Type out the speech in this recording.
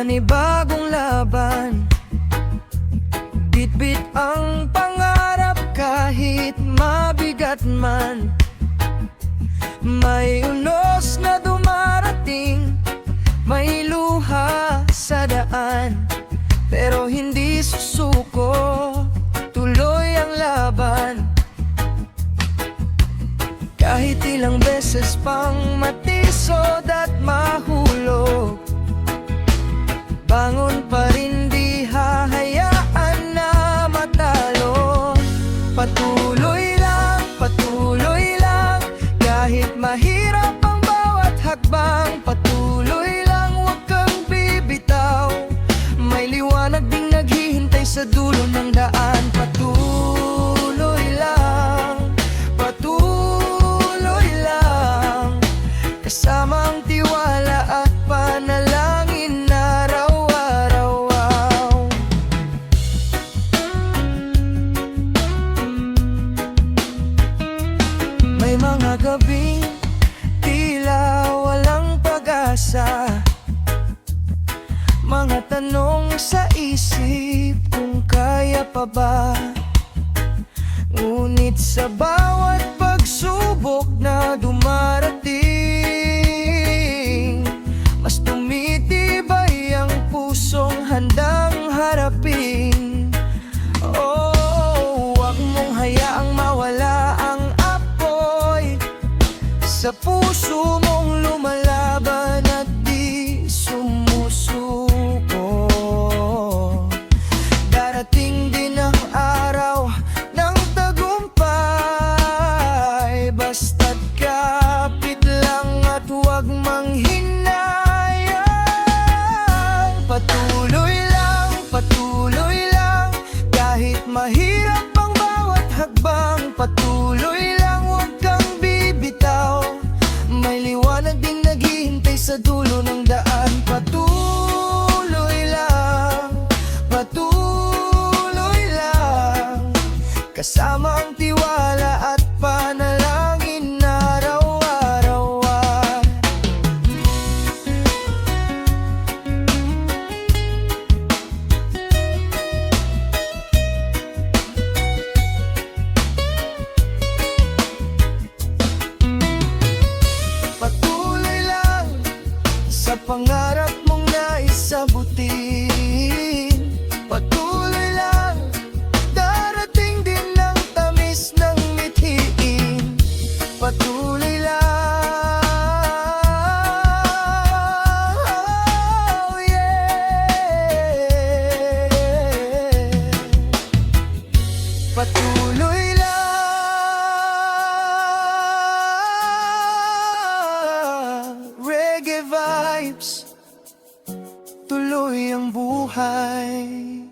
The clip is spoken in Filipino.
panibagong laban. Bitbit ang pangarap kahit mabigat man. May unos na dumarating, may luha sa daan, pero hindi susuko, tuloy ang laban. Kahit ilang beses pang matisod at mahulog, bangon pa rin, di hahayaan na matalo. Patuloy lang, kahit mahirap ang bawat hakbang. Patuloy lang, huwag kang bibitaw, may liwanag ding naghihintay sa dulo ng daan. Patuloy lang, kasama ang tiwala at panalangin araw-araw. May mga gabing tila walang pag-asa, mga tanong sa isip kung kaya pa ba. Ngunit sa bawat pagsubok na dumarating, mas tumitibay ang pusong handang harapin. Oh, huwag mong hayaang mawala ang apoy sa puso mong lumalaban at di sumusuko. Darating din ang araw ng tagumpay, basta't kapit lang at huwag manghinayang. Patuloy lang, kahit mahirap ang bawat hakbang. Patuloy lang, huwag kang bibitaw, may liwanag ding naghihintay sa dulo ng daan. Patuloy lang, kasama ang tiwala at panalangin araw-araw. Patuloy lang sa pangarap mong naisabutin. Patuloy lang, darating din ang tamis ng mithiin. Patuloy lang, oh yeah. Patuloy lang, reggae vibes, tuloy ang buhay.